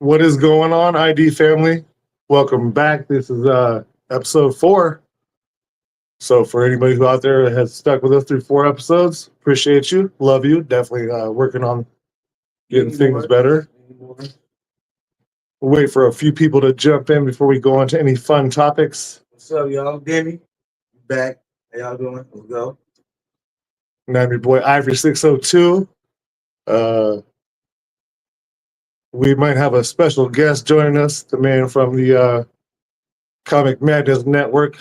What is going on, ID family? Welcome back. This is episode 4. So for anybody who out there has stuck with us through 4 episodes, appreciate you, love you. Definitely working on getting things better. We'll wait for a few people to jump in before we go on to any fun topics. What's up, y'all? Demi, back. How y'all doing? Let's go. And I'm your boy Ivory 602. We might have a special guest joining us, the man from the Comic Madness Network,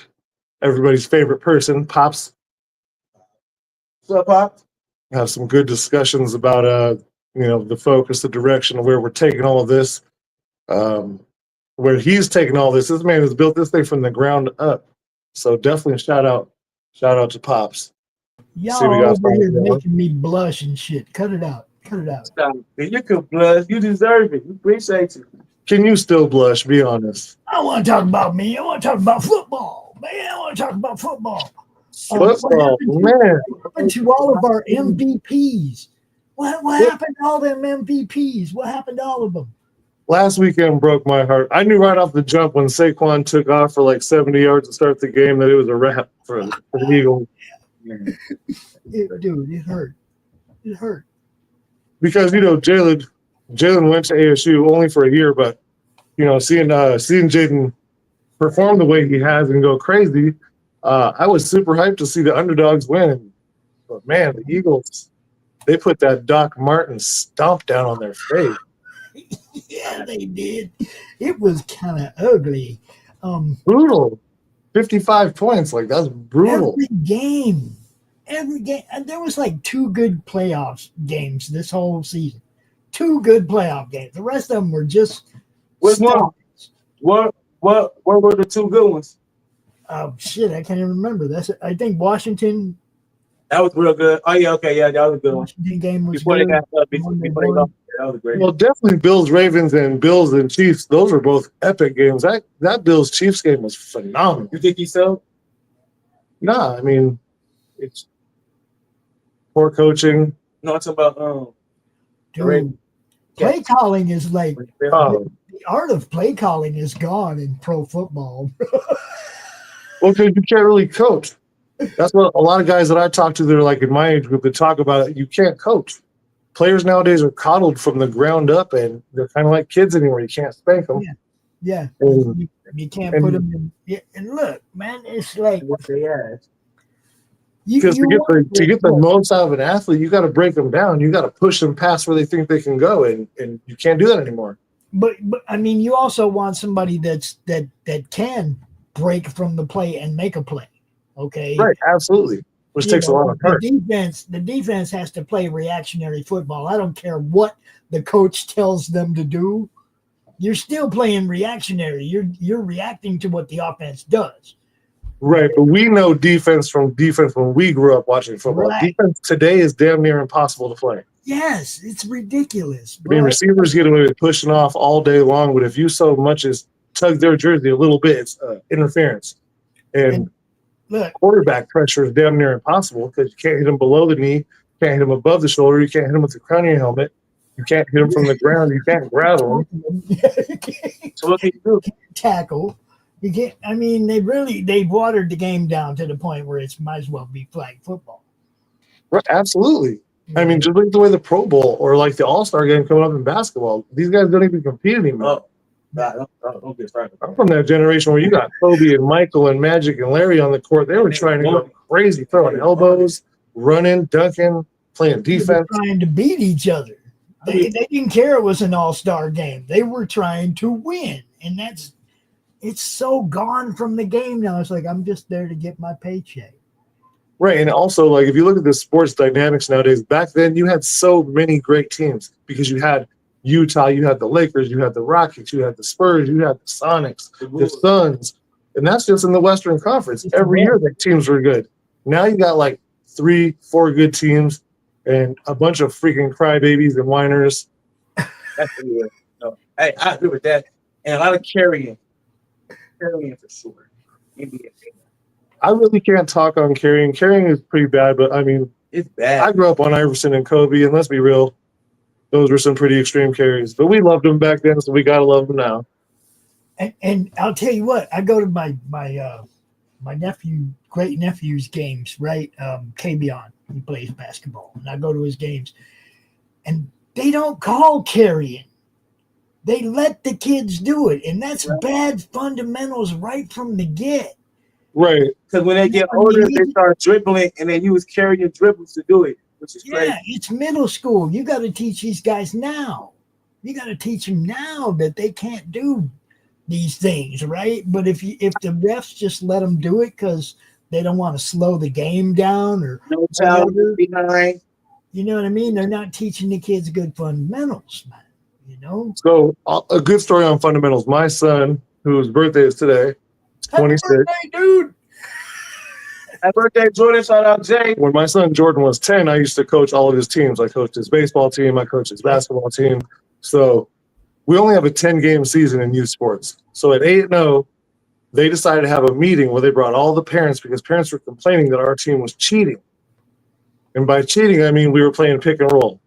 everybody's favorite person, Pops. What's up, Pop? Have some good discussions about the focus, the direction of where we're taking all of this. Where he's taking all this. This man has built this thing from the ground up. So definitely shout out to Pops. Y'all over here making me blush and shit. Cut it out. Cut it out. Stop. You can blush. You deserve it. We appreciate you. Can you still blush? Be honest. I want to talk about me. I want to talk about football. Man, I want to talk about football. Football, man. What happened to all of our MVPs? What happened to all them MVPs? What happened to all of them? Last weekend broke my heart. I knew right off the jump when Saquon took off for like 70 yards to start the game that it was a wrap for the Eagles. Dude, it hurt. It hurt. Because Jalen went to ASU only for a year, but seeing Jaden perform the way he has and go crazy, I was super hyped to see the underdogs win. But man, the Eagles, they put that Doc Martin stomp down on their face. Yeah, they did. It was kind of ugly. Brutal. 55 points, like that's brutal. Every game. And there was like 2 good playoffs games this whole season. 2 good playoff games. The rest of them were just Which one? What were the 2 good ones? Oh shit, I can't even remember. I think Washington. That was real good. Oh yeah, okay, yeah, that was a good one. Washington game was Before good. they got before they got that was great. Well, definitely Bills Ravens and Bills and Chiefs. Those were both epic games. That Bills Chiefs game was phenomenal. You think so? Nah, I mean, it's poor coaching. No, I'm talking about Dude, play calling is like Oh. the art of play calling is gone in pro football. Well, because you can't really coach. That's what a lot of guys that I talk to that are like in my age group that talk about it. You can't coach. Players nowadays are coddled from the ground up, and they're kind of like kids anymore. You can't spank them. Yeah. And- You can't put them in. Yeah, and look, man, it's like what they asked. Because to get the most out of an athlete, you got to break them down. You got to push them past where they think they can go, and you can't do that anymore. But I mean, you also want somebody that can break from the play and make a play. Okay. Right, absolutely. Which takes a lot of heart. The defense has to play reactionary football. I don't care what the coach tells them to do. You're still playing reactionary. You're reacting to what the offense does. Right, but we know defense from defense when we grew up watching football. Right. Defense today is damn near impossible to play. Yes, it's ridiculous. I mean, receivers get away with pushing off all day long, but if you so much as tug their jersey a little bit, it's interference. And look, quarterback pressure is damn near impossible because you can't hit them below the knee, can't hit them above the shoulder, you can't hit them with the crown of your helmet, you can't hit them from the ground, you can't grab them. So what can you do? Tackle. You can't. I mean, they've watered the game down to the point where it might as well be flag football. Right, absolutely. I mean, just look at the way the Pro Bowl or like the All-Star game coming up in basketball. These guys don't even compete anymore. Don't get started. I'm from that generation where you got Kobe and Michael and Magic and Larry on the court. They were trying to go crazy, throwing elbows, running, dunking, playing They were defense. trying to beat each other. They didn't care it was an all-star game. They were trying to win, and it's so gone from the game now. It's like I'm just there to get my paycheck. Right, and also, like, if you look at the sports dynamics nowadays, back then you had so many great teams because you had Utah, you had the Lakers, you had the Rockets, you had the Spurs, you had the Sonics, the Suns, and that's just in the Western Conference. Every year the teams were good. Now you got like 3-4 good teams and a bunch of freaking crybabies and whiners. That's weird. No. Hey, I agree with that. And a lot of carrying for sure. NBA. I really can't talk on carrying. Carrying is pretty bad, but I mean, It's bad. I grew up on Iverson and Kobe, and let's be real, Those were some pretty extreme carries, but we loved them back then, so we gotta love them now. And I'll tell you what, I go to my great nephew's games, right? Kabion, he plays basketball, and I go to his games, and they don't call carrying. They let the kids do it, and that's bad fundamentals right from the get. Right. Because when they get older, they start dribbling, and then you was carrying your dribbles to do it, which is crazy. Yeah, it's middle school. You got to teach these guys now. You got to teach them now that they can't do these things, right? But if the refs just let them do it because they don't want to slow the game down or no child behind, you know what I mean? They're not teaching the kids good fundamentals, man. You know. So a good story on fundamentals. My son, whose birthday is today, is 26. Happy birthday, dude. Happy birthday, Jordan. Shout out Jay. When my son Jordan was 10, I used to coach all of his teams. I coached his baseball team. I coached his basketball team. So we only have a 10-game season in youth sports. So at 8-0, they decided to have a meeting where they brought all the parents because parents were complaining that our team was cheating. And by cheating, I mean we were playing pick and roll.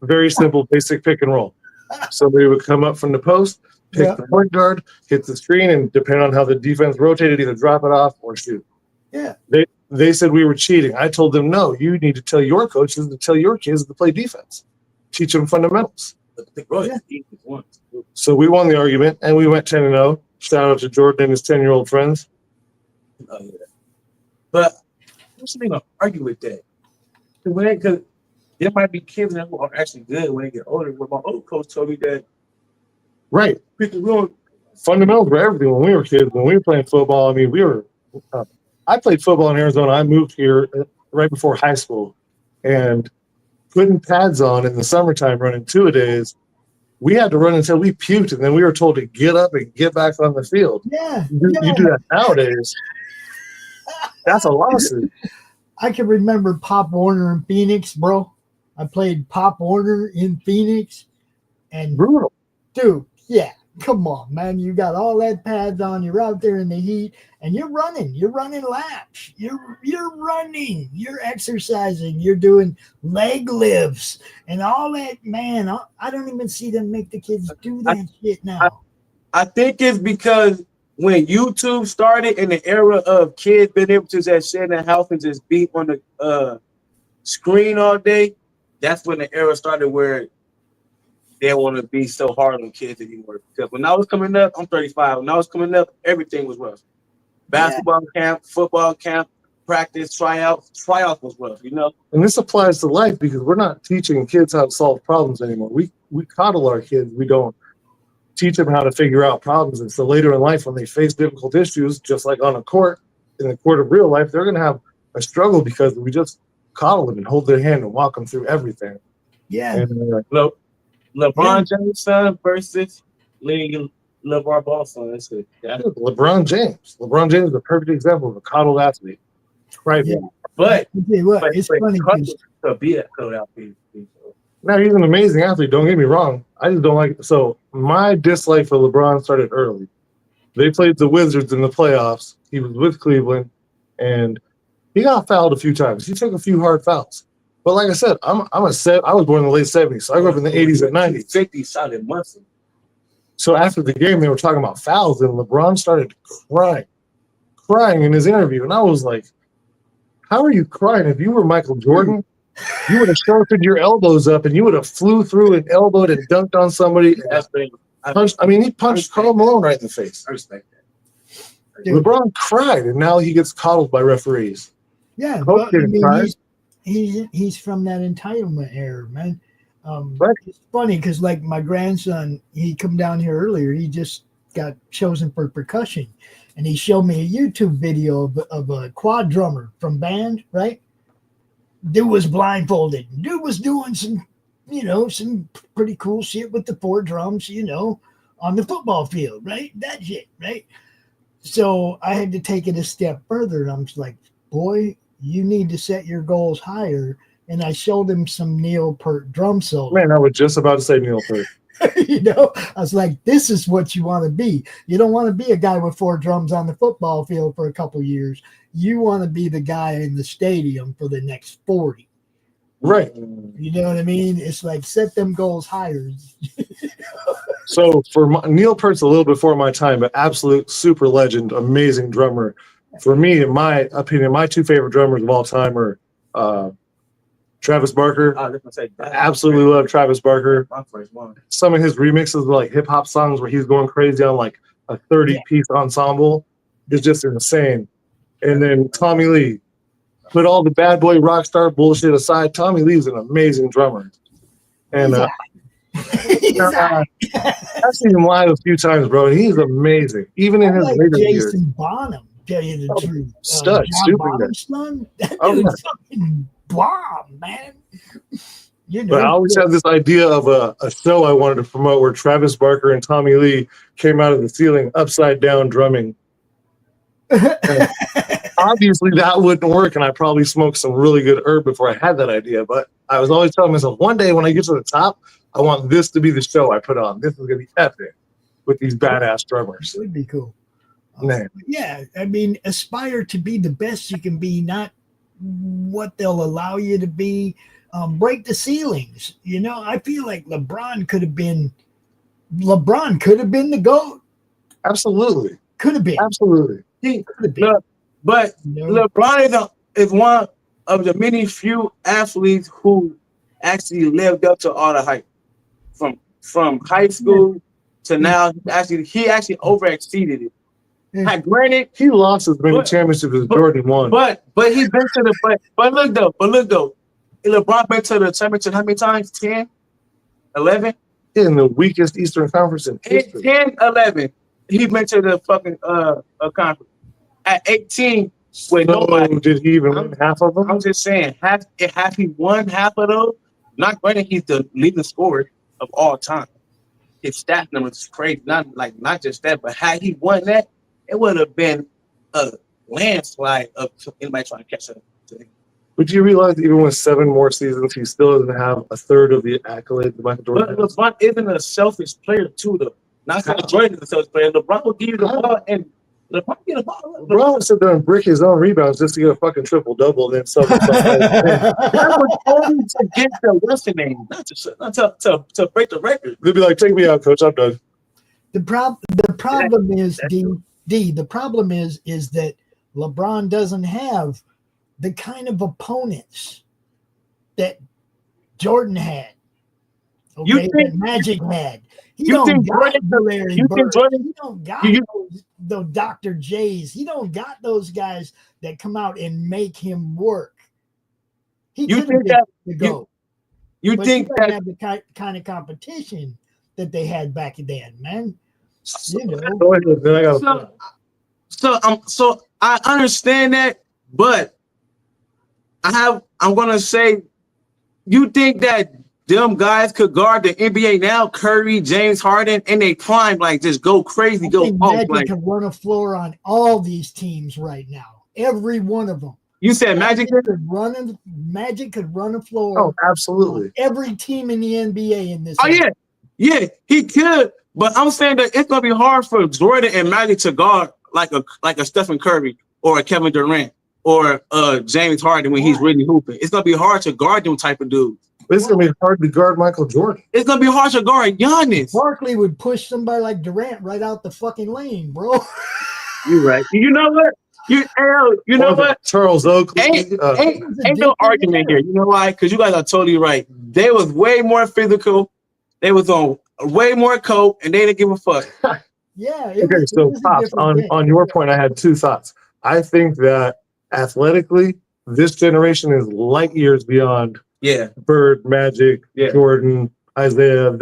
Very simple, basic pick and roll. Somebody would come up from the post, pick the point guard, hit the screen, and depending on how the defense rotated, either drop it off or shoot. Yeah. They said we were cheating. I told them, no, you need to tell your coaches to tell your kids to play defense. Teach them fundamentals. So we won the argument, and we went 10-0. Shout out to Jordan and his 10-year-old friends. Oh, yeah. But what's the thing to argue with that? Because there might be kids that are actually good when they get older. But my old coach told me that. Right. Fundamentals were everything when we were kids. When we were playing football, I mean, we were I played football in Arizona. I moved here right before high school. And putting pads on in the summertime running two-a-days, we had to run until we puked, and then we were told to get up and get back on the field. Yeah. You do that nowadays. That's a lawsuit. I can remember Pop Warner in Phoenix, bro. I played Pop Warner in Phoenix. And Brutal. Dude, yeah. Come on, man. You got all that pads on. You're out there in the heat, and you're running. You're running laps. You're running. You're exercising. You're doing leg lifts and all that. Man, I don't even see them make the kids do that shit now. I think it's because when YouTube started in the era of kids being able to just sit in the house and just be on the screen all day, that's when the era started where they don't want to be so hard on kids anymore. Because when I was coming up, I'm 35. When I was coming up, everything was rough. Basketball camp, football camp, practice, tryouts was rough, you know? And this applies to life because we're not teaching kids how to solve problems anymore. We coddle our kids. We don't teach them how to figure out problems. And so later in life, when they face difficult issues, just like on a court, in the court of real life, they're going to have a struggle because we just coddle them and hold their hand and walk them through everything. Yeah. And, LeBron James' son versus LeVar Ball's son. That's it. Yeah. LeBron James. LeBron James is a perfect example of a coddled athlete. Right. Yeah. But it's funny to be a coddled athlete. Now, he's an amazing athlete. Don't get me wrong. I just don't like it. So my dislike for LeBron started early. They played the Wizards in the playoffs. He was with Cleveland, and he got fouled a few times. He took a few hard fouls. But like I said, I was born in the late 70s, so I grew up in the 80s and 90s. 50s sounded muscle. So after the game, they were talking about fouls, and LeBron started crying in his interview. And I was like, how are you crying? If you were Michael Jordan, you would have sharpened your elbows up, and you would have flew through and elbowed and dunked on somebody. He punched Karl Malone right in the face. I respect that. Dude. LeBron cried, and now he gets coddled by referees. Yeah, Koepp didn't cry. He's from that entitlement era, man. Right. It's funny because like my grandson, he come down here earlier. He just got chosen for percussion, and he showed me a YouTube video of a quad drummer from band. Right, dude was blindfolded. Dude was doing some pretty cool shit with the 4 drums, on the football field. Right, that shit. Right. So I had to take it a step further, and I'm just like, boy, you need to set your goals higher. And I showed him some Neil Peart drum solo. Man, I was just about to say Neil Peart. I was like, this is what you want to be. You don't want to be a guy with 4 drums on the football field for a couple years. You want to be the guy in the stadium for the next 40. Right. You know what I mean? It's like set them goals higher. So for Neil Peart's a little before my time, but absolute super legend, amazing drummer. For me, in my opinion, my two favorite drummers of all time are Travis Barker. I was gonna say I absolutely love Travis Barker. my first one. Some of his remixes of like hip hop songs where he's going crazy on like a 30-piece ensemble is just insane. And then Tommy Lee. Put all the bad boy rock star bullshit aside, Tommy Lee's an amazing drummer. And I've seen him live a few times, bro. And he's amazing, even in I his like later years. Jason Bonham, tell you the truth. Stud, John super Bonham's son, that Oh, dude's fucking bomb, man. You know, But I always had this idea of a show I wanted to promote where Travis Barker and Tommy Lee came out of the ceiling upside down drumming. Obviously, that wouldn't work, and I probably smoked some really good herb before I had that idea. But I was always telling myself, one day when I get to the top, I want this to be the show I put on. This is going to be epic with these badass drummers. it would be cool. Man. Yeah, I mean, aspire to be the best you can be, not what they'll allow you to be. Break the ceilings. You know, I feel like LeBron could have been the GOAT. Absolutely. Could have been. Absolutely. Could have been. But You know? LeBron is one of the many few athletes who actually lived up to all the hype. From high school to now, he actually overexceeded it. Yeah. Granted, He lost as many championships as Jordan won. but he's been to the but look though, LeBron been to the championship how many times? 10, 11? In the weakest Eastern Conference in history. 10, 11. He been to the fucking conference. At 18, with nobody. Did he even win half of them? I'm just saying, have he won half of those? Not granted, he's the leading scorer of all time. His stat numbers is crazy. Not just that, but had he won that, it would have been a landslide of anybody trying to catch up to him. But you realize even with 7 more seasons, he still doesn't have a third of the accolades Michael Jordan But has. LeBron isn't a selfish player too, though. Not that Jordan is a selfish player. LeBron will give you the ball, and LeBron get the ball. LeBron would sit there and brick his own rebounds just to get a fucking triple-double and then sub it. That was only to get the what's the name, not to break the record. They'd be like, take me out, coach, I'm done. The problem is the problem is that LeBron doesn't have the kind of opponents that Jordan had. Okay, You think- that Magic had. He you don't think got Jordan- Larry you Bird. think Jordan- He don't got you- those Dr. J's. He don't got those guys that come out and make him work. He You could think have that- been the GOAT. You But think he doesn't that have the kind of competition that they had back then, man. So, You know. go ahead, then I got so I understand that, but I'm gonna say, you think that them guys could guard the NBA now? Curry, James Harden, and they prime, like just go crazy, I go think off. Magic Like could run a floor on all these teams right now. Every one of them. you said, Magic. Magic could run a floor Oh, absolutely. on every team in the NBA in this. Oh yeah, he could. But I'm saying that it's gonna be hard for Jordan and Magic to guard like a Stephen Curry or a Kevin Durant or James Harden when he's really hooping. It's gonna be hard to guard them type of dudes. But it's going to be hard to guard Michael Jordan. It's gonna be hard to guard Giannis. Barkley would push somebody like Durant right out the fucking lane, bro. You're right. You know what? You know Or what? Charles Oakley. Ain't no argument here. You know why? Because you guys are totally right. They was way more physical. They was on way more coke, and they didn't give a fuck. Yeah. Okay, so Pops, on your point, I had 2 thoughts. I think that athletically, this generation is light years beyond Yeah. Bird, Magic, Yeah. Jordan, Isaiah.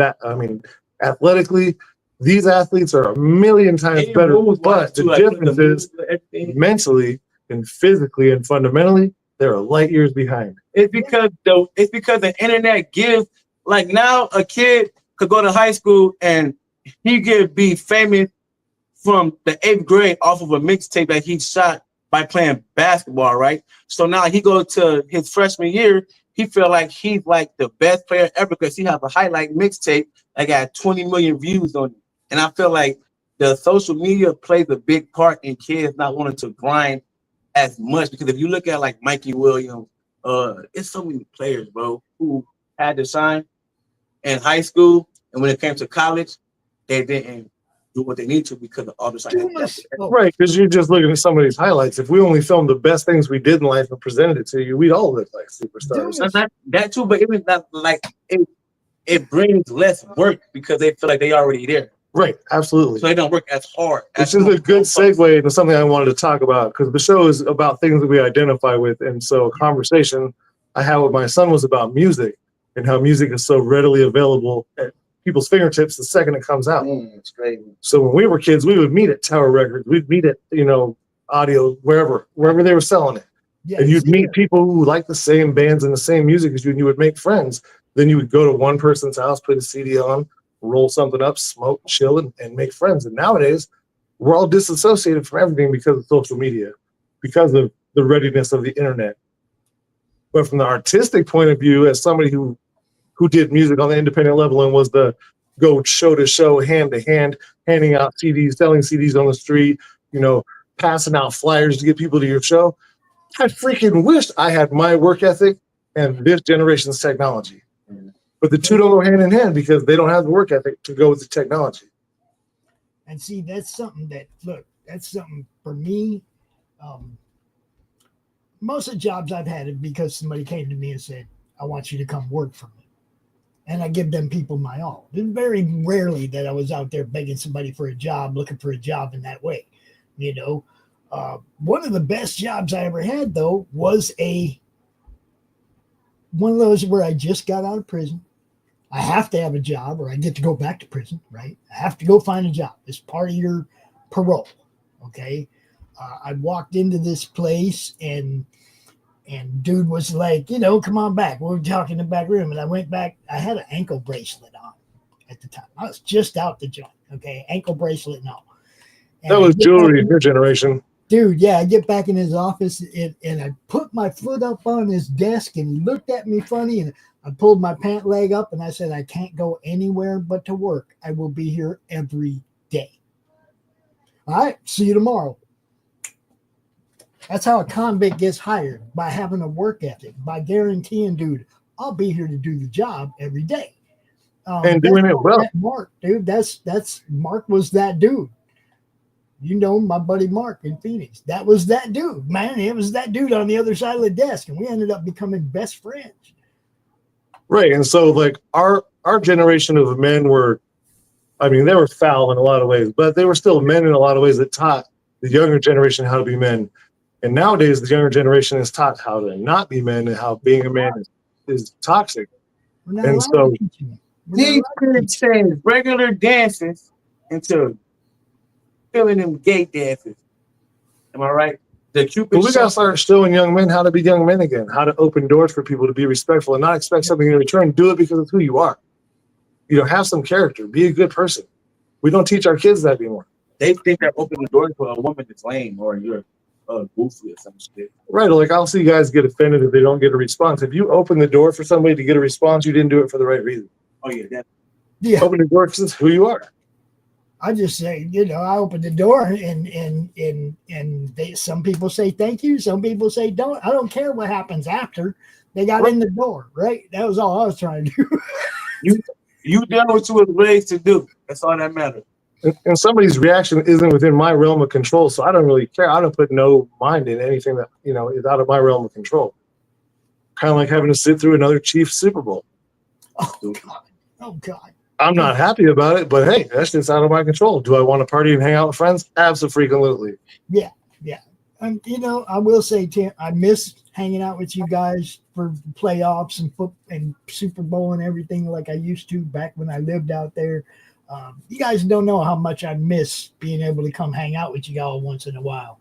Athletically, these athletes are a million times better. But the difference is mentally and physically and fundamentally, they're light years behind. It's because the internet gives, like, now a kid could go to high school and he could be famous from the 8th grade off of a mixtape that he shot by playing basketball, right? So now he goes to his freshman year, he feel like he's like the best player ever because he have a highlight mixtape that got 20 million views on it. And I feel like the social media plays a big part in kids not wanting to grind as much, because if you look at like Mikey Williams it's so many players, bro, who had to sign in high school, and when it came to college, they didn't do what they need to because of all the signing. Right, because you're just looking at somebody's highlights. If we only filmed the best things we did in life and presented it to you, we'd all look like superstars. That too, but even that, like it brings less work because they feel like they already there. Right, absolutely. So they don't work as hard. Which is a good segue into something I wanted to talk about, because the show is about things that we identify with. And so a conversation I had with my son was about music and how music is so readily available at people's fingertips the second it comes out. It's crazy. So when we were kids, we would meet at Tower Records. We'd meet at, audio, wherever they were selling it. Yeah, and you'd meet people who like the same bands and the same music as you, and you would make friends. Then you would go to one person's house, put a CD on, roll something up, smoke, chill, and make friends. And nowadays, we're all disassociated from everything because of social media, because of the readiness of the internet. But from the artistic point of view, as somebody who did music on the independent level and was the go show to show, hand to hand, handing out CDs, selling CDs on the street, passing out flyers to get people to your show, I freaking wished I had my work ethic and this generation's technology. But the two don't go hand in hand because they don't have the work ethic to go with the technology. And see, that's something for me. Most of the jobs I've had is because somebody came to me and said, I want you to come work for me. And I give them people my all. It's very rarely that I was out there begging somebody for a job, looking for a job in that way. One of the best jobs I ever had, though, was one of those where I just got out of prison. I have to have a job or I get to go back to prison, right? I have to go find a job. It's part of your parole, okay? I walked into this place and dude was like, come on back. We were talking in the back room. And I went back. I had an ankle bracelet on at the time. I was just out the joint, okay? Ankle bracelet and all. And that was jewelry in your generation. Dude, yeah, I get back in his office and I put my foot up on his desk and he looked at me funny and I pulled my pant leg up and I said, I can't go anywhere but to work. I will be here every day. All right, see you tomorrow. That's how a convict gets hired, by having a work ethic, by guaranteeing, dude, I'll be here to do the job every day. And doing it well. Mark, dude, that's Mark was that dude. My buddy Mark in Phoenix. That was that dude, man. It was that dude on the other side of the desk, and we ended up becoming best friends. Right, and so like our generation of men were, they were foul in a lot of ways, but they were still men in a lot of ways that taught the younger generation how to be men. And nowadays, the younger generation is taught how to not be men and how being a man is toxic. And so these kids change regular dances into filling them gay dances. Am I right? The Cupid. But we gotta start showing young men how to be young men again, how to open doors for people to be respectful and not expect something in return. Do it because of who you are. Have some character. Be a good person. We don't teach our kids that anymore. They think that opening the door to a woman is lame or you're goofy or some shit. Right. Like I'll see guys get offended if they don't get a response. If you open the door for somebody to get a response, you didn't do it for the right reason. Oh yeah, definitely. Yeah. Open the door because it's who you are. I just say, I open the door and some people say thank you, some people say don't. I don't care what happens after they got in the door, right? That was all I was trying to do. You done what you was raised to do. That's all that matters. And somebody's reaction isn't within my realm of control, so I don't really care. I don't put no mind in anything that is out of my realm of control. Kind of like having to sit through another Chiefs Super Bowl. Oh God. I'm not happy about it, but hey, that's just out of my control. Do I want to party and hang out with friends? Absolutely. Yeah. I will say, Tim, I miss hanging out with you guys for playoffs and Super Bowl and everything like I used to back when I lived out there. You guys don't know how much I miss being able to come hang out with you all once in a while.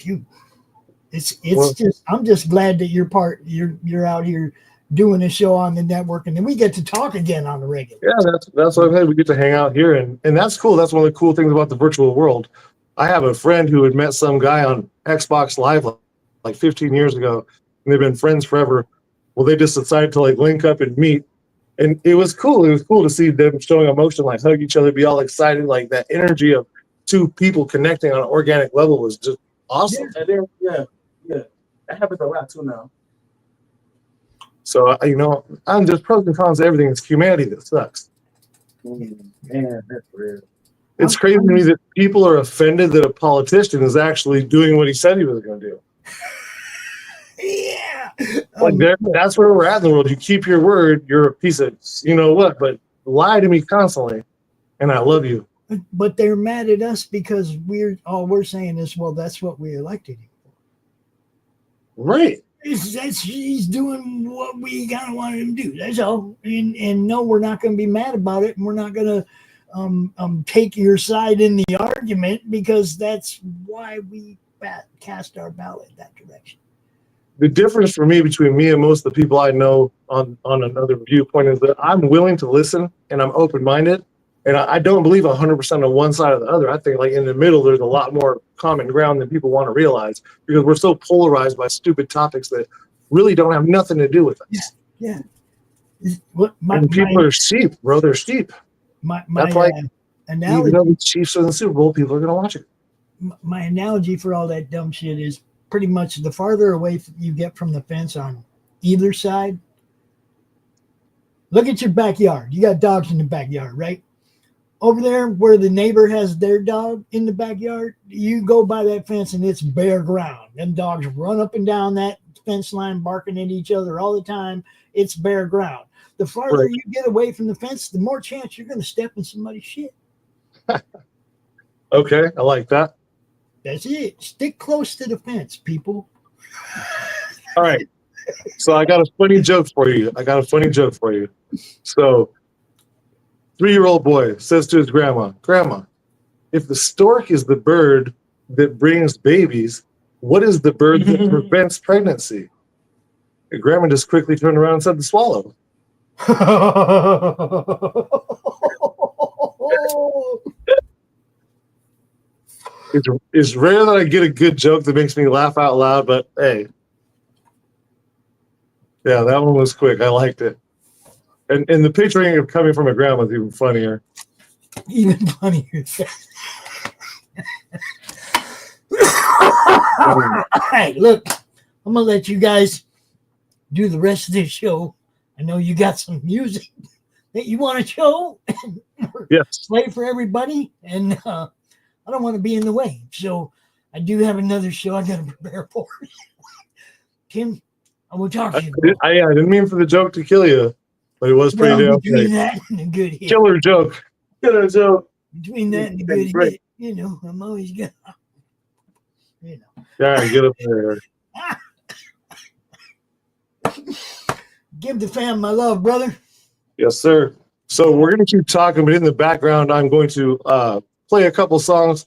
I'm just glad that you're out here doing a show on the network, and then we get to talk again on the regular. Yeah, that's what I'm saying. We get to hang out here, and that's cool. That's one of the cool things about the virtual world. I have a friend who had met some guy on Xbox Live like 15 years ago, and they've been friends forever. Well, they just decided to like link up and meet, and it was cool. It was cool to see them showing emotion, like hug each other, be all excited. Like that energy of two people connecting on an organic level was just awesome. Yeah. That happens a lot too now. So I'm just pros and cons to everything. It's humanity that sucks. Man, that's real. It's crazy to me that people are offended that a politician is actually doing what he said he was going to do. Yeah. Like that's where we're at in the world. You keep your word, you're a piece of what, but lie to me constantly, and I love you. But they're mad at us because we're saying is, well, that's what we elected him for. Right. He's doing what we kind of wanted him to do. That's all. And no, we're not going to be mad about it, and we're not going to take your side in the argument, because that's why we cast our ballot that direction. The difference for me between me and most of the people I know on another viewpoint is that I'm willing to listen and I'm open-minded, and I don't believe 100% on one side or the other. I think like in the middle, there's a lot more common ground than people want to realize, because we're so polarized by stupid topics that really don't have nothing to do with us. Yeah. And people are sheep, bro. They're sheep. That's like analogy. Even though the Chiefs are in the Super Bowl, people are going to watch it. My analogy for all that dumb shit is pretty much the farther away you get from the fence on either side. Look at your backyard. You got dogs in the backyard, right? Over there where the neighbor has their dog in the backyard, you go by that fence and it's bare ground. Them dogs run up and down that fence line barking at each other all the time. It's bare ground. The farther you get away from the fence, the more chance you're going to step in somebody's shit. Okay, I like that. That's it. Stick close to the fence, people. All right. So I got a funny joke for you. So 3-year-old boy says to his grandma, "Grandma, if the stork is the bird that brings babies, what is the bird that prevents pregnancy?" The grandma just quickly turned around and said, "The swallow." It's rare that I get a good joke that makes me laugh out loud, but hey. Yeah, that one was quick. I liked it. And the picturing of coming from a grandma is even funnier. Even funnier. Hey, look, I'm going to let you guys do the rest of this show. I know you got some music that you want to show. Yes. Play for everybody. And I don't want to be in the way. So I do have another show I got to prepare for. Tim, I will talk to you. I didn't mean for the joke to kill you, but it was pretty damn between that and a good hit. Killer joke. Between that and a good hit, I'm always good. Yeah, get up there. Give the fam my love, brother. Yes, sir. So we're going to keep talking, but in the background, I'm going to play a couple songs.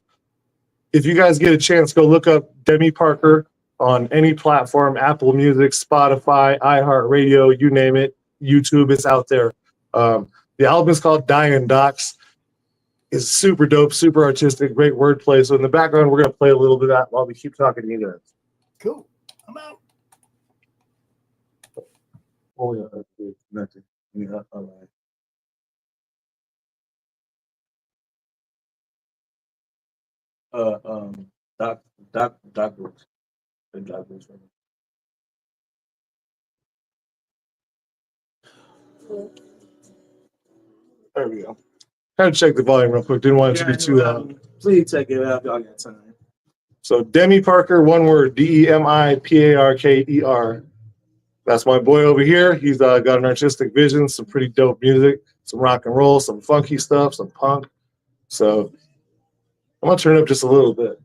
If you guys get a chance, go look up Demi Parker on any platform, Apple Music, Spotify, iHeartRadio, you name it, YouTube, it's out there. The album is called Dying Docs. It's super dope, super artistic, great wordplay. So in the background, we're going to play a little bit of that while we keep talking to you guys. Cool. I'm out. Oh, yeah, that's good. Nothing. Yeah, all right. Doctors. There we go. Had to check the volume real quick. Didn't want it to be too loud. Please check it out if y'all got time. So Demi Parker, one word, DemiParker. That's my boy over here. He's got an artistic vision, some pretty dope music, some rock and roll, some funky stuff, some punk. So I'm gonna turn it up just a little bit.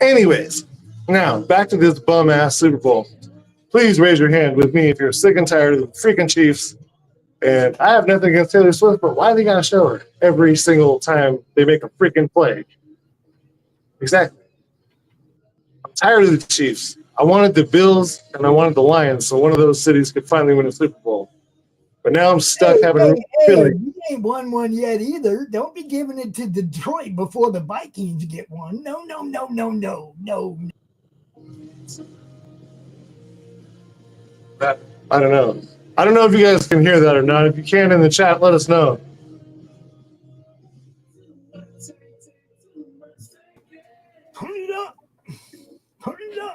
Anyways, now back to this bum ass Super Bowl. Please raise your hand with me if you're sick and tired of the freaking Chiefs. And I have nothing against Taylor Swift, but why they gotta show her every single time they make a freaking play? Exactly. I'm tired of the Chiefs. I wanted the Bills and I wanted the Lions, so one of those cities could finally win a Super Bowl. But now I'm stuck having Philly. You ain't won one yet either. Don't be giving it to Detroit before the Vikings get one. No. I don't know. I don't know if you guys can hear that or not. If you can in the chat, let us know.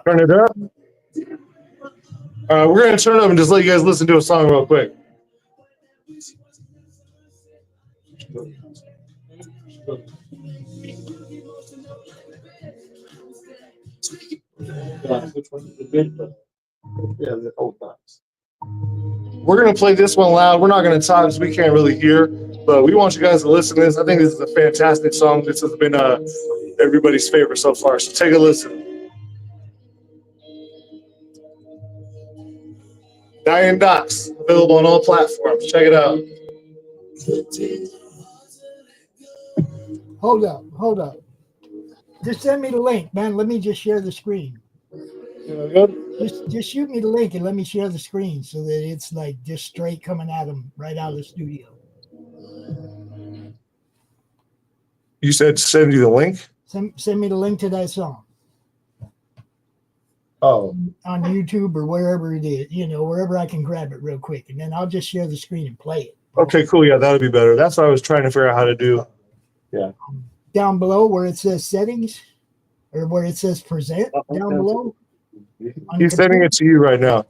Turn it up. We're gonna turn it up and just let you guys listen to a song real quick. Yeah, the old times. We're gonna play this one loud. We're not gonna talk because we can't really hear, but we want you guys to listen to this. I think this is a fantastic song. This has been everybody's favorite so far. So take a listen. Diane Docs, available on all platforms. Check it out. Hold up. Just send me the link, man. Let me just share the screen. Just shoot me the link and let me share the screen so that it's like just straight coming at them right out of the studio. You said send you the link? Send me the link to that song. Oh. On YouTube or wherever it is, wherever I can grab it real quick. And then I'll just share the screen and play it. Okay, cool. Yeah, that would be better. That's what I was trying to figure out how to do. Yeah. Down below where it says settings or where it says present down below. He's sending it to you right now.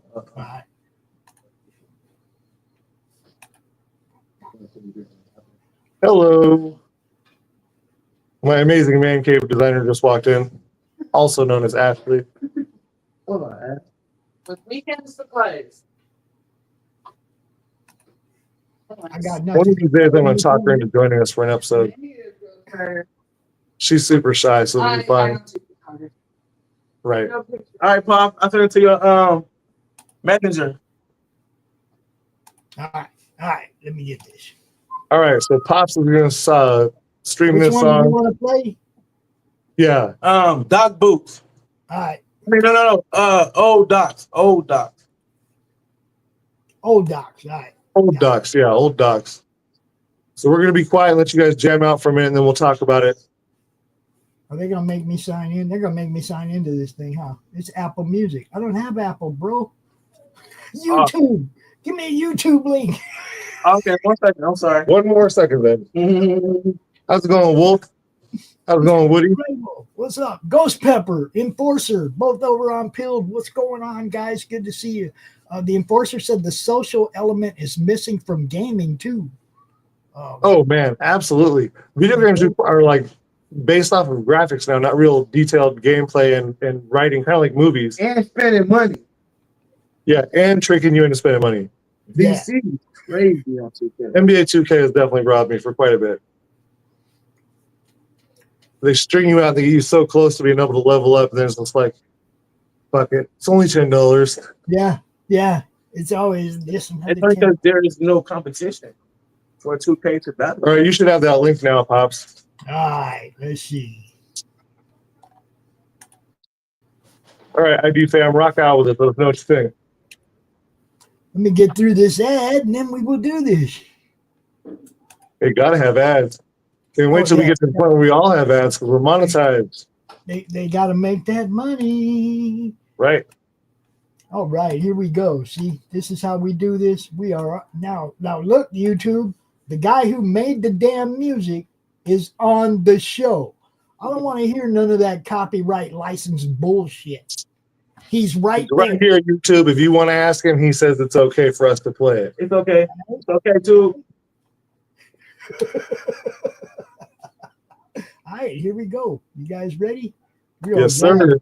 Hello. My amazing man cave designer just walked in, also known as Ashley. Hold on. With weekend supplies. I got One of nothing. these days, I'm going to talk her into joining us for an episode. She's super shy, so it'll be fun. Right. All right, Pop. I sent it to your messenger. All right. Let me get this. All right, so Pops is going to stream Which this one do you song. want to play? Yeah. Doc Boots. All right. No. Old Docs. Old Docs. All right. Old Docs. Yeah, Old Docs. So we're going to be quiet and let you guys jam out for a minute, and then we'll talk about it. Are they going to make me sign in? They're going to make me sign into this thing, huh? It's Apple Music. I don't have Apple, bro. YouTube. Give me a YouTube link. Okay, 1 second. I'm sorry. One more second, then. How's it going, Wolf? How's it going, Woody? What's up? Ghost Pepper, Enforcer, both over on Pilled. What's going on, guys? Good to see you. The Enforcer said the social element is missing from gaming, too. Oh, man, absolutely. Video games are like based off of graphics now, not real detailed gameplay and writing, kind of like movies. And spending money. Yeah, and tricking you into spending money. DC is crazy on 2K. NBA 2K has definitely robbed me for quite a bit. They string you out, they get you so close to being able to level up, and then it's just like, fuck it. It's only $10. Yeah. It's always this. It's because there is no competition for 2K to battle. All right, you should have that link now, Pops. All right, let's see. All right, ID fam, rock out with it. Let us know what you think. Let me get through this ad, and then we will do this. They got to have ads. Can't wait till we get to the point where we all have ads because we're monetized. They got to make that money. Right. All right, here we go. See, this is how we do this. We are now look, YouTube, the guy who made the damn music is on the show. I don't want to hear none of that copyright license bullshit. He's right here, YouTube. If you want to ask him, he says it's okay for us to play it. It's okay. It's okay, too. All right, here we go. You guys ready? Yes, sir.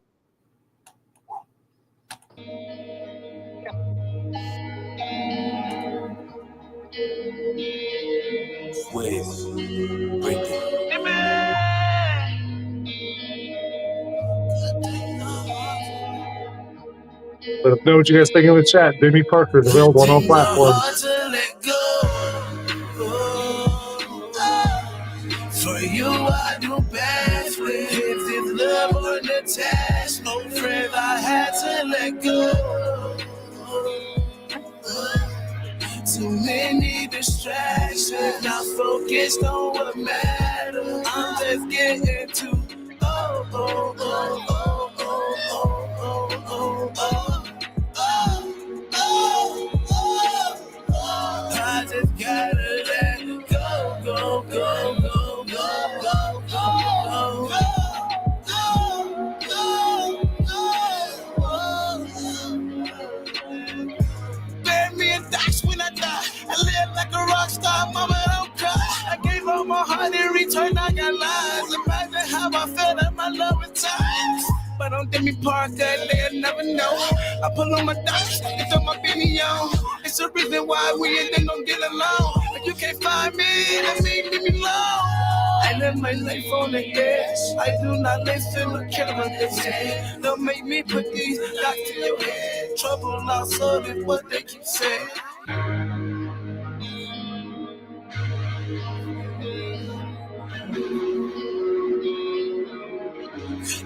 Let us know what you guys think in the chat. Demi Parker is available on all platforms. For you, I do best with this love unattached. No friend, I had to let go. Too many distractions, not focused on what matters. I'm just getting too I just gotta let go. a rock star, mama, don't cry. I gave all my heart in return, I got lies. Imagine how I felt at my lowest times. But on Demi Park, that they'll never know. I pull on my dots, and throw my Benny on. It's the reason why we ain't then don't get along. If you can't find me, that mean leave me alone. I live my life on the edge. I do not listen to killer this. Don't make me put these dots in your head. Trouble not solving what they keep saying.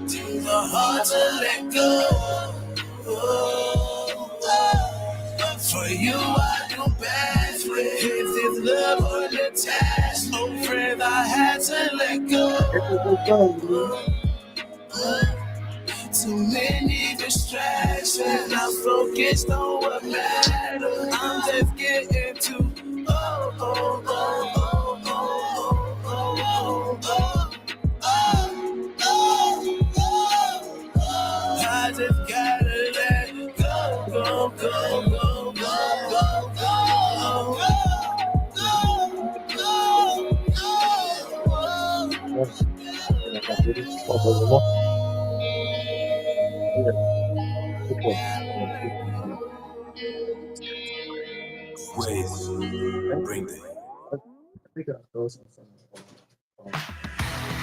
Too hard to let go. For you, I do best with this love or detached. No friend, I had to let go. Too many distractions. I'm focused on what matters. I'm just getting too. I just gotta let go.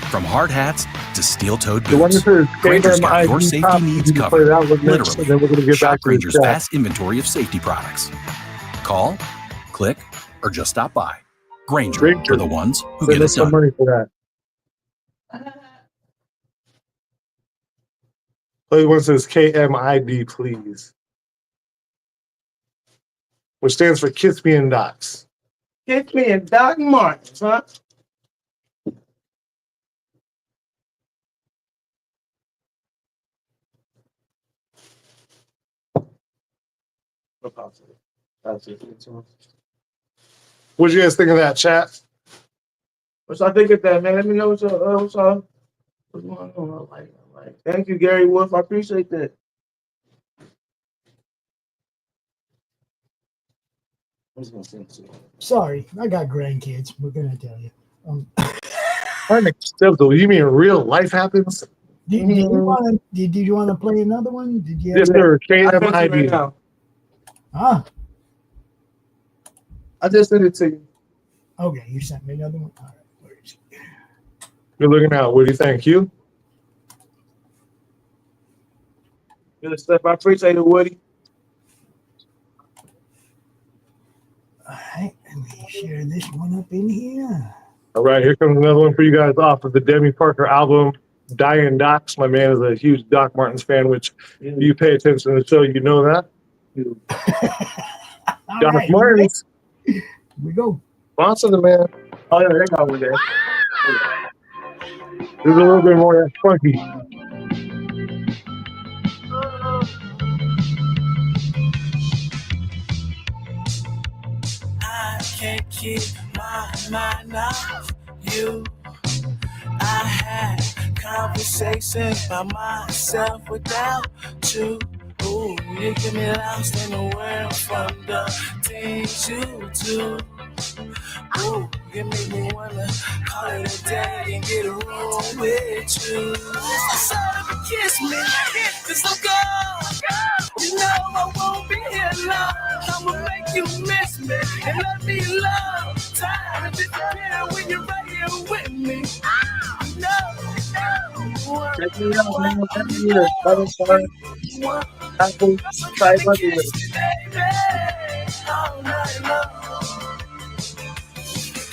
From hard hats to steel-toed The one boots, that says Granger's got KMID your safety top, needs you can covered. play that one next, Literally. and then we're going to get Shop back to the Granger's chat. vast inventory of safety products. Call, click, or just stop by. Granger for the ones who Send get us it some done. money for that. Play one that says KMID, please. Which stands for Kiss Me and Docs. Kiss me and Doc Martens, huh? What'd you guys think of that, chat? What's I think of that, man? Let me know what's going on. I like. Thank you, Gary Wolf. I appreciate that. Sorry, I got grandkids. We're gonna tell you. Unacceptable. You mean real life happens? Did you want to play another one? Did you? Yes, sir. I sent it right KMID. now. Ah, I just sent it to you. okay. You sent me another one. All right. Where is it? You're looking out. What do you think, Hugh? Good stuff. I appreciate it, Woody. All right. Let me share this one up in here. All right, here comes another one for you guys off of the Demi Parker album, Dying Docs. My man is a huge Doc Martens fan, which you pay attention to the show, you know that. All Doc right, Martens, here we go. sponsor the man. Oh, yeah, they got one there. There's a little bit more funky. I can't keep my mind off you. I had conversations by myself without you. Ooh, you get me lost in the world from the things you do. Ooh, you make me wanna call it a day and get a room with you. So kiss me, 'cause I'm gone. You know I won't be here long. I'ma make you miss me and let me alone. Tired of disappearing when you're right here with me. Check me out, man. Everywhere. Spotify, Apple, type everywhere. All night long.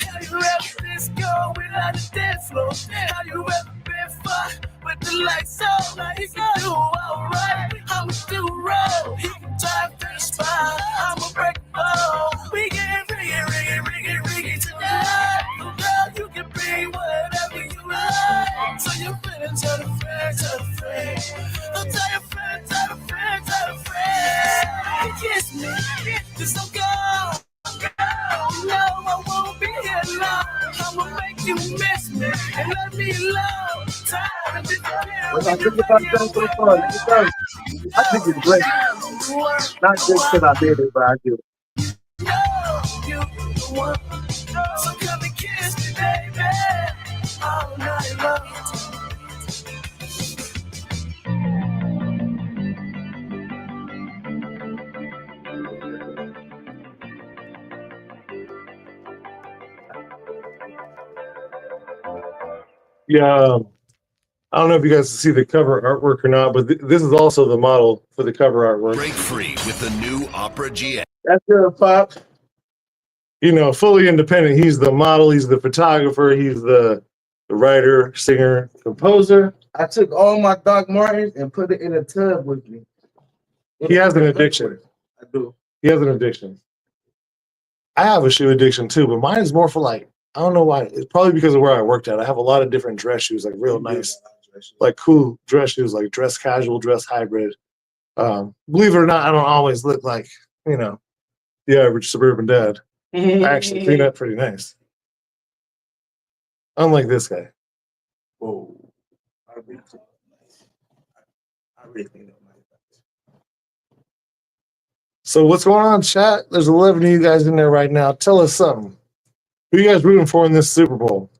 Have you ever this go without a dance floor? Have you ever been far with the lights on? Now he can do alright. I'ma do wrong. He can drive to the spot. I'ma break the ball. We get riggy tonight. Girl, you can be whatever you like. So you finna tell a friend. Don't tell your friend, tell a friend. Kiss me, 'cause I'm gone. No, I won't be here long. I'ma make you miss me and let me alone. Tired of disappearing. What I think about that so far, I think it's great. Not just because I did it, but I do. you the one. So come and kiss me, baby, all night long. Yeah. I don't know if you guys see the cover artwork or not, but this is also the model for the cover artwork. Break free with the new Opera GX. That's good, Pop. You know, fully independent. He's the model. He's the photographer. He's the writer, singer, composer. I took all my Doc Martens and put it in a tub with me. He has an addiction. I do. He has an addiction. I have a shoe addiction too, but mine is more for like, I don't know why. It's probably because of where I worked at. I have a lot of different dress shoes, like real nice, like cool dress shoes, like dress casual, dress hybrid. Believe it or not, I don't always look like, you know, the average suburban dad. I actually clean up pretty nice. Unlike this guy. Whoa. I really clean up my. So what's going on, chat? There's 11 of you guys in there right now. Tell us something. Who you guys rooting for in this Super Bowl?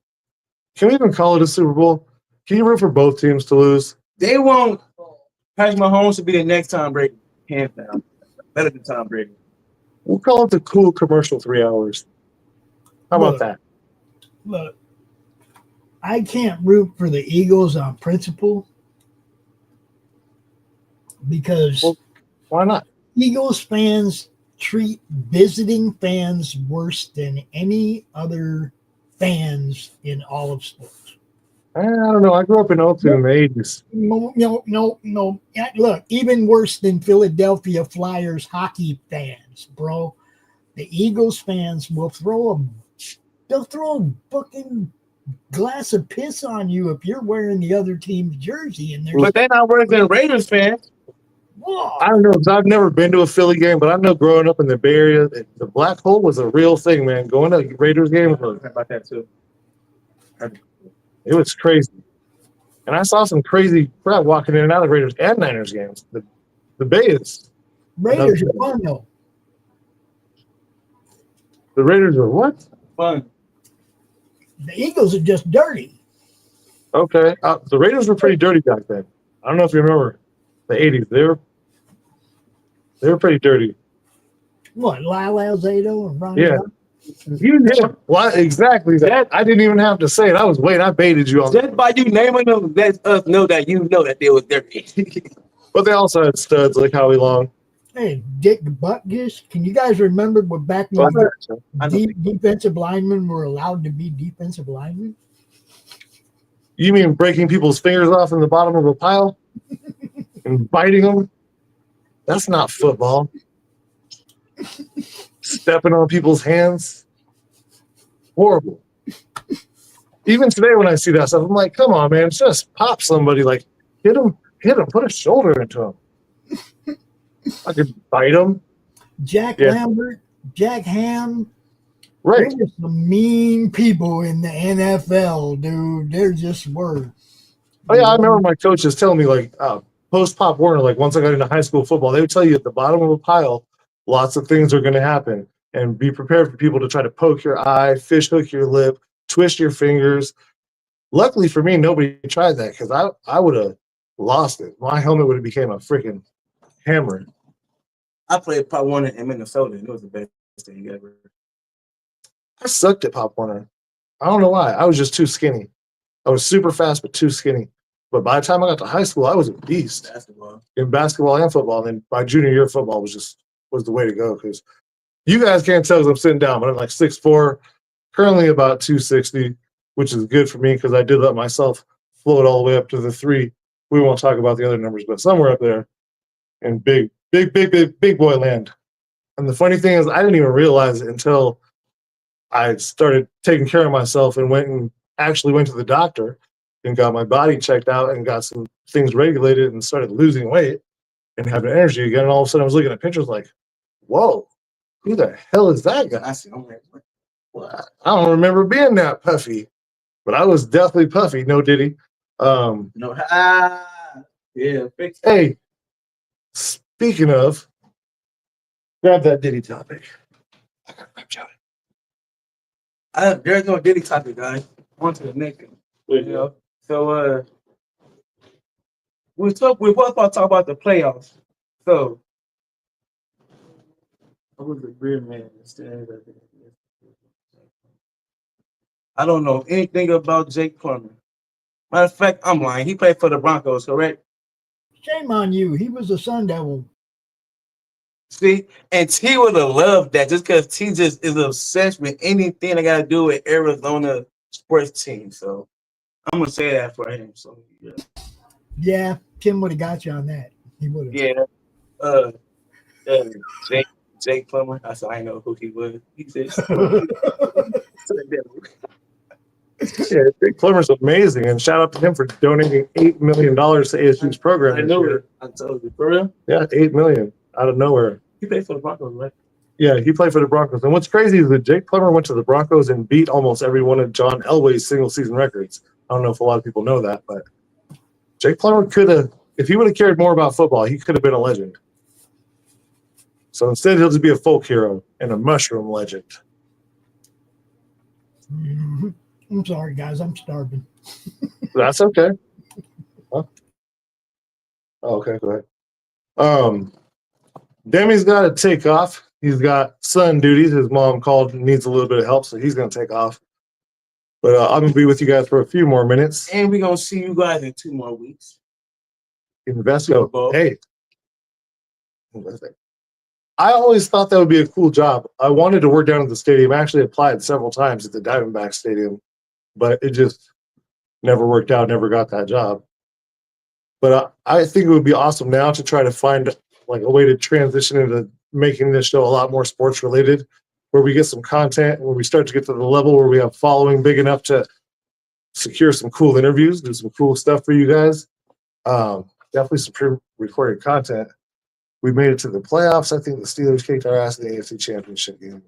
Can we even call it a Super Bowl? Can you root for both teams to lose? They want Patrick Mahomes to be the next Tom Brady. Hands down. Better than Tom Brady. We'll call it the cool commercial 3 hours. How about that? Look, I can't root for the Eagles on principle because Well, why not? Eagles fans treat visiting fans worse than any other fans in all of sports. I don't know. I grew up in Oakland in the 80s. No. Yeah, look, even worse than Philadelphia Flyers hockey fans, bro. The Eagles fans will throw a fucking glass of piss on you if you're wearing the other team's jersey. And But they're not worse than Raiders fans. whoa. I don't know, because I've never been to a Philly game, but I know growing up in the Bay Area, the black hole was a real thing, man. Going to Raiders games, About that too. it was crazy. And I saw some crazy crap walking in and out of Raiders and Niners games. The Bay is. Raiders are fun though. The Raiders are what? Fun. The Eagles are just dirty. Okay. The Raiders were pretty dirty back then. I don't know if you remember the 80s. They were pretty dirty. What, Lyle Alzado and Ron? Yeah. You know what exactly that? I didn't even have to say it. I was waiting. I baited you on that. Just by you naming them, let us know that you know that they was dirty. But they also had studs like Howie Long. Hey, Dick Butkus. Can you guys remember what back when defensive linemen were allowed to be defensive linemen? You mean breaking people's fingers off in the bottom of a pile and biting them? That's not football. Stepping on people's hands. Horrible. Even today when I see that stuff, I'm like, come on, man, just pop somebody. Like, hit him, put a shoulder into him. I could bite him. Jack Lambert, Jack Ham. Right. There were some mean people in the NFL, dude. There just were. Oh, yeah, I remember my coaches telling me, like, post Pop Warner, like, once I got into high school football, they would tell you at the bottom of a pile, lots of things are going to happen. And be prepared for people to try to poke your eye, fish hook your lip, twist your fingers. Luckily for me, nobody tried that because I would have lost it. My helmet would have became a freaking hammer. I played Pop Warner in Minnesota, and it was the best thing ever. I sucked at Pop Warner. I don't know why. I was just too skinny. I was super fast, but too skinny. But by the time I got to high school, I was a beast in basketball and football. And then my junior year, football was the way to go because you guys can't tell because I'm sitting down, but I'm like 6'4", currently about 260, which is good for me because I did let myself float all the way up to the 3. We won't talk about the other numbers, but somewhere up there in big boy land. And the funny thing is, I didn't even realize it until I started taking care of myself and actually went to the doctor and got my body checked out and got some things regulated and started losing weight and having energy again. And all of a sudden I was looking at pictures like, whoa, who the hell is that guy? Well, I don't remember being that puffy, but I was definitely puffy. No Diddy. Yeah. Hey, speaking of, grab that Diddy topic. I got crap shouting. There's no Diddy topic, guys. On to the next one. You know. So we're both about to talk about the playoffs. So what was the grid man instead of I don't know anything about Jake Plummer. Matter of fact, I'm lying. He played for the Broncos, correct? Shame on you. He was a Sun Devil. See, and T would have loved that just because T just is obsessed with anything that got to do with Arizona sports team. So I'm gonna say that for him. So yeah, Yeah, Tim would have got you on that. He would have. yeah. Jake Plummer. I said I know who he was. He said, Yeah, Jake Plummer's amazing, and shout out to him for donating $8 million to ASU's program. I this know year. it. I told you for real. Yeah, $8 million out of nowhere. He played for the Broncos, right? Yeah, he played for the Broncos. And what's crazy is that Jake Plummer went to the Broncos and beat almost every one of John Elway's single season records. I don't know if a lot of people know that, but Jake Plummer could have, if he would have cared more about football, he could have been a legend. So instead, he'll just be a folk hero and a mushroom legend. Mhm. I'm sorry, guys. I'm starving. That's okay. Huh? Oh, okay, go ahead. Demi's got to take off. He's got son duties. His mom called and needs a little bit of help, so he's going to take off. But I'm going to be with you guys for a few more minutes. And we're gonna see you guys in 2 more weeks. Invesco. Hey. I always thought that would be a cool job. I wanted to work down at the stadium. I actually applied several times at the Diamondback Stadium, but it just never worked out, never got that job. But I think it would be awesome now to try to find like a way to transition into making this show a lot more sports related, where we get some content, where we start to get to the level where we have following big enough to secure some cool interviews, do some cool stuff for you guys. Definitely some pre-recorded content. We made it to the playoffs. I think the Steelers kicked our ass in the AFC Championship game.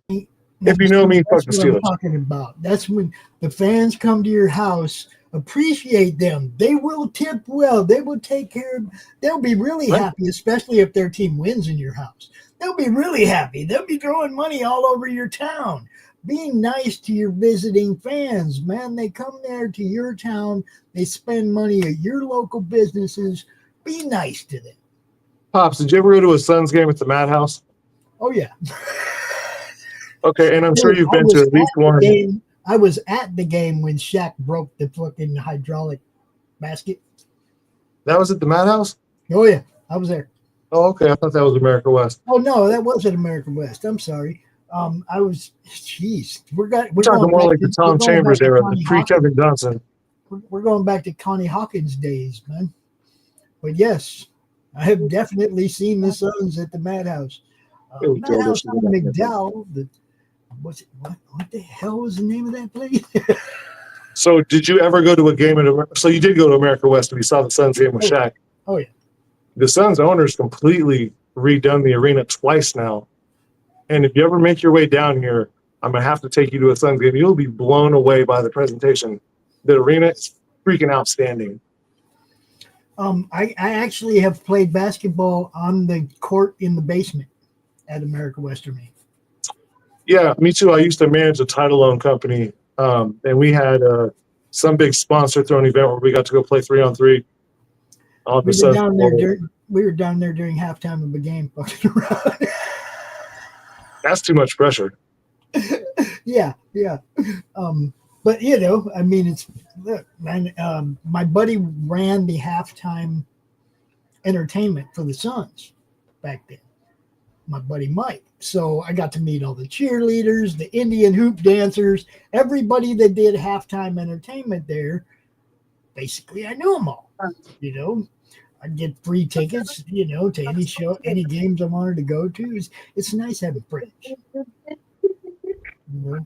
If you know me, fuck the That's what I'm Steelers. talking about. That's when the fans come to your house. Appreciate them. They will tip well. They will take care of. They'll be really Right. happy, especially if their team wins in your house. They'll be really happy. They'll be throwing money all over your town. Being nice to your visiting fans, man. They come there to your town. They spend money at your local businesses. Be nice to them. Pops, did you ever go to a Suns game at the Madhouse? Oh yeah. Okay, and I'm sure you've been to at least one. I was at the game when Shaq broke the fucking hydraulic basket. That was at the Madhouse? Oh yeah, I was there. Oh, okay. I thought that was America West. Oh no, that wasn't American West. I'm sorry. I was. Jeez, we're We're going talking more back like the to- Tom we're going Chambers back to era, Connie the pre-Kevin Johnson. We're going back to Connie Hawkins days, man. But yes, I have definitely seen the Suns at the Madhouse. It was Madhouse delicious. on McDowell. What the hell was the name of that place? So did you ever go to a game at America? So you did go to America West and you saw the Suns game with Shaq. Oh yeah. The Suns owners completely redone the arena twice now. And if you ever make your way down here, I'm going to have to take you to a Suns game. You'll be blown away by the presentation. The arena is freaking outstanding. I actually have played basketball on the court in the basement at America West Arena. Yeah, me too. I used to manage a title loan company, and we had some big sponsor thrown event where we got to go play 3-on-3. All We the were down there during halftime of the game, fucking around. That's too much pressure. yeah. But you know, I mean, look, man. My buddy ran the halftime entertainment for the Suns back then. My buddy Mike. So I got to meet all the cheerleaders, the Indian hoop dancers, everybody that did halftime entertainment there. Basically, I knew them all. You know, I'd get free tickets, you know, to any show, any games I wanted to go to. It's nice having friends. You know?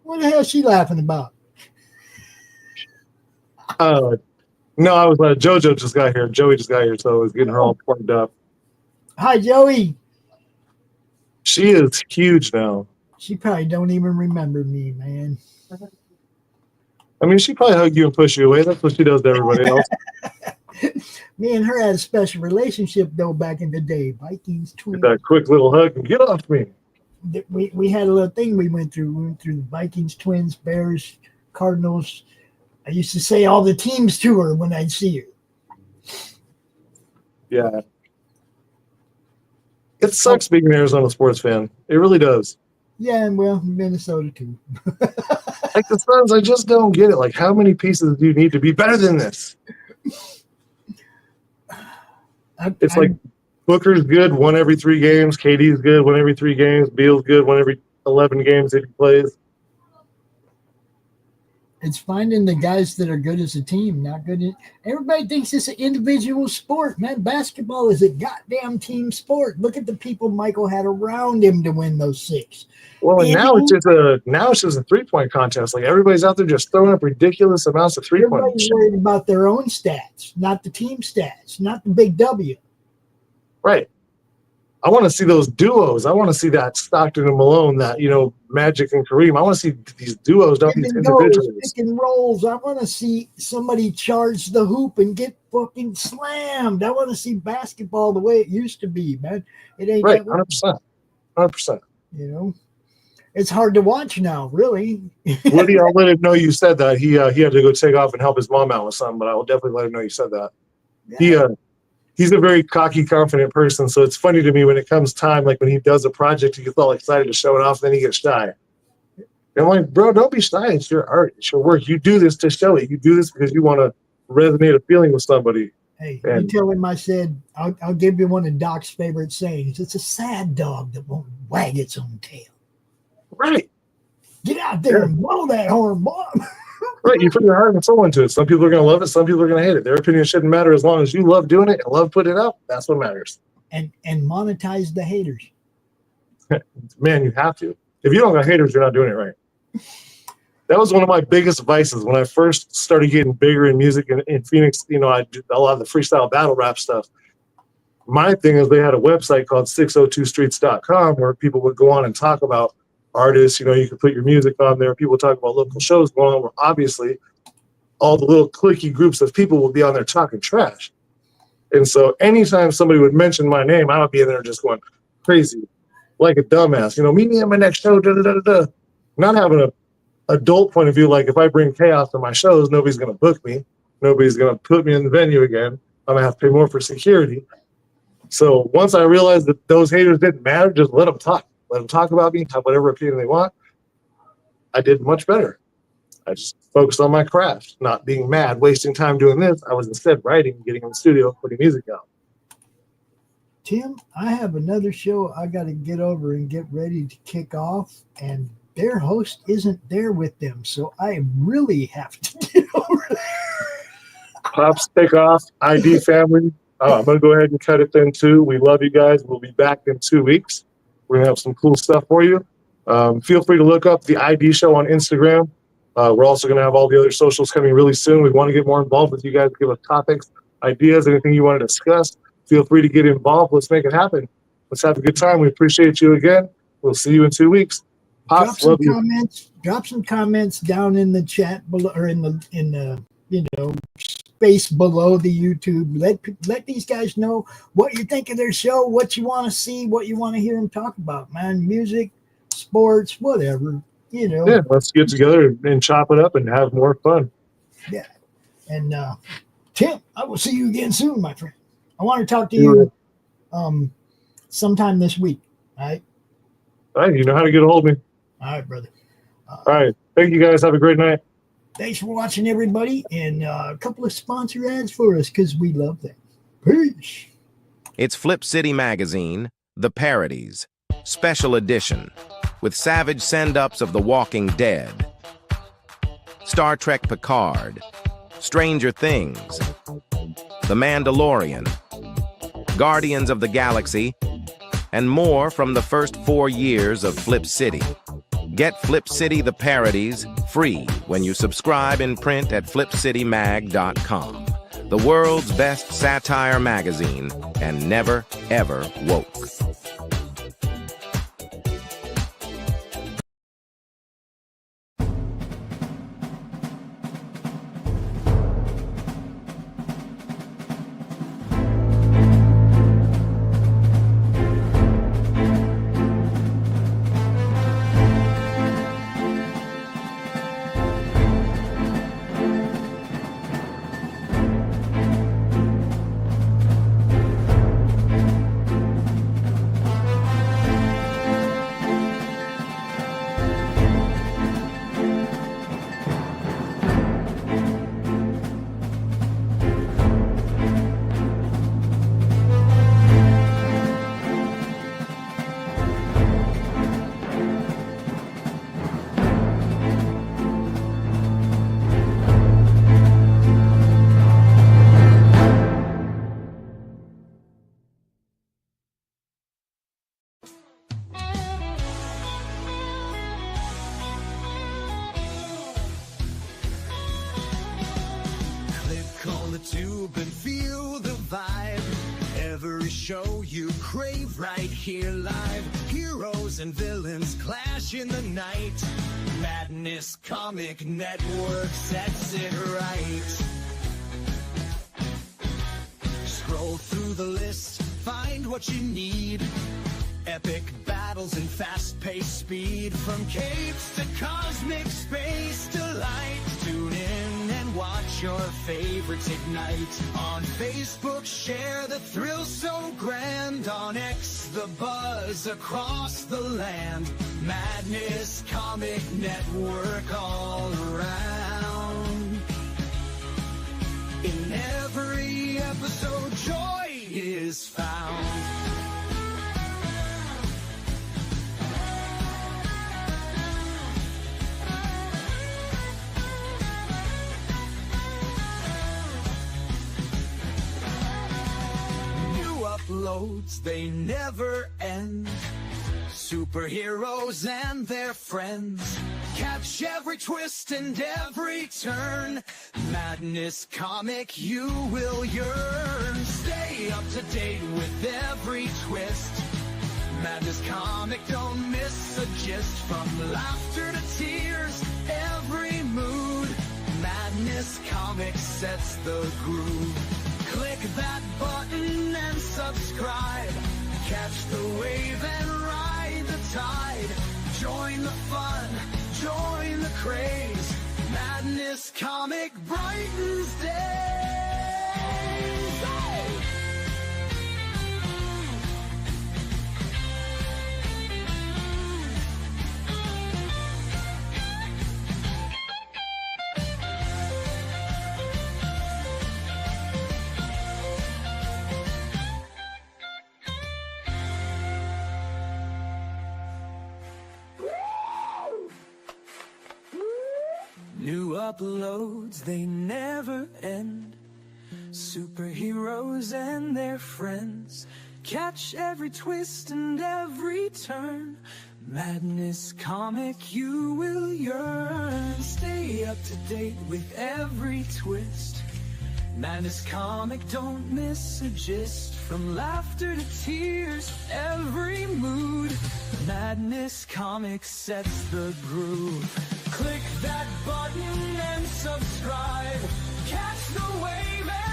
What the hell is she laughing about? No, I was JoJo just got here. Joey just got here, so I was getting her all plugged up. Hi, Joey. She is huge now. She probably don't even remember me, man. I mean, she probably hug you and push you away. That's what she does to everybody else. Me and her had a special relationship though back in the day. Vikings twins. That quick little hug and get off me. we had a little thing we went through. We went through the Vikings, Twins, Bears, Cardinals. I used to say all the teams to her when I'd see her. Yeah. It sucks being an Arizona sports fan. It really does. Yeah, and well, Minnesota too. Like the Suns, I just don't get it. Like, how many pieces do you need to be better than this? It's like Booker's good, one every 3 games. KD's good, one every 3 games. Beal's good, one every 11 games if he plays. It's finding the guys that are good as a team, not good. Everybody thinks it's an individual sport, man. Basketball is a goddamn team sport. Look at the people Michael had around him to win those 6. Well, and now it's just a 3-point contest. Like everybody's out there just throwing up ridiculous amounts of 3-point. Everybody's worried about their own stats, not the team stats, not the big W. Right. I want to see those duos. I want to see that Stockton and Malone, that, Magic and Kareem. I want to see these duos, not these individuals. Pick and rolls. I want to see somebody charge the hoop and get fucking slammed. I want to see basketball the way it used to be, man. It ain't right. that way. 100%. It's hard to watch now, really. Woody, I'll let him know you said that. He had to go take off and help his mom out with something, but I will definitely let him know you said that. Yeah. He's a very cocky, confident person, so it's funny to me when it comes time, like when he does a project, he gets all excited to show it off, and then he gets shy. And I'm like, bro, don't be shy. It's your art. It's your work. You do this to show it. You do this because you want to resonate a feeling with somebody. Hey, you tell him I said, I'll give you one of Doc's favorite sayings. It's a sad dog that won't wag its own tail. Right. Get out there and blow that horn, boy. Right, you put your heart and soul into it. Some people are going to love it. Some people are going to hate it. Their opinion shouldn't matter as long as you love doing it and love putting it out. That's what matters. And monetize the haters. Man, you have to. If you don't got haters, you're not doing it right. That was one of my biggest vices when I first started getting bigger in music in Phoenix. I did a lot of the freestyle battle rap stuff. My thing is they had a website called 602streets.com where people would go on and talk about artists. You could put your music on there. People talk about local shows going on where obviously all the little cliquey groups of people will be on there talking trash. And so anytime somebody would mention my name, I would be in there just going crazy like a dumbass. Meet me at my next show, Not having a adult point of view, like if I bring chaos to my shows, nobody's going to book me. Nobody's going to put me in the venue again. I'm going to have to pay more for security. So once I realized that those haters didn't matter, just let them talk. Let them talk about me, have whatever opinion they want. I did much better. I just focused on my craft, not being mad, wasting time doing this. I was instead writing, getting in the studio, putting music out. Tim, I have another show I got to get over and get ready to kick off, and their host isn't there with them, so I really have to get over there. Pops, take off. ID family. I'm going to go ahead and cut it then, too. We love you guys. We'll be back in 2 weeks. We're going to have some cool stuff for you. Feel free to look up the ID show on Instagram. We're also going to have all the other socials coming really soon. We want to get more involved with you guys. Give us topics, ideas, anything you want to discuss. Feel free to get involved. Let's make it happen. Let's have a good time. We appreciate you again. We'll see you in 2 weeks. Pops, Drop some comments down in the chat below, or in the space below the YouTube. Let these guys know what you think of their show, what you want to see, what you want to hear them talk about, man. Music, sports, whatever, Yeah, let's get together and chop it up and have more fun. Yeah. And Tim, I will see you again soon, my friend. I want to talk to you sometime this week. All right? All right, you know how to get a hold of me. All right, brother. All right. Thank you, guys. Have a great night. Thanks for watching, everybody, and a couple of sponsor ads for us because we love them. Peace. It's Flip City Magazine, The Parodies, Special Edition, with savage send-ups of The Walking Dead, Star Trek Picard, Stranger Things, The Mandalorian, Guardians of the Galaxy, and more from the first 4 years of Flip City. Get Flip City The Parodies free when you subscribe in print at flipcitymag.com. The world's best satire magazine, and never, ever woke. show you crave right here live. Heroes and villains clash in the night. Madness Comic Network sets it right. Scroll through the list, find what you need. Epic battles and fast-paced speed. From capes to cosmic space delight. Tune in and watch your favorites ignite. On Facebook, share the thrill so grand. On X, the buzz across the land. Madness Comic Network all around. In every episode, joy is found. Uploads, they never end. Superheroes and their friends. Catch every twist and every turn. Madness Comic, you will yearn. Stay up to date with every twist. Madness Comic, don't miss a gist. From laughter to tears, every mood. Madness Comic sets the groove. Click that button and subscribe. Catch the wave and ride the tide. Join the fun, join the craze. Madness Comic brightens days. Hey! New uploads, they never end. Superheroes and their friends. Catch every twist and every turn. Madness Comic, you will yearn. Stay up to date with every twist. Madness Comic, don't miss a gist. From laughter to tears, every mood. Madness Comic sets the groove. Click that button and subscribe. Catch the wave and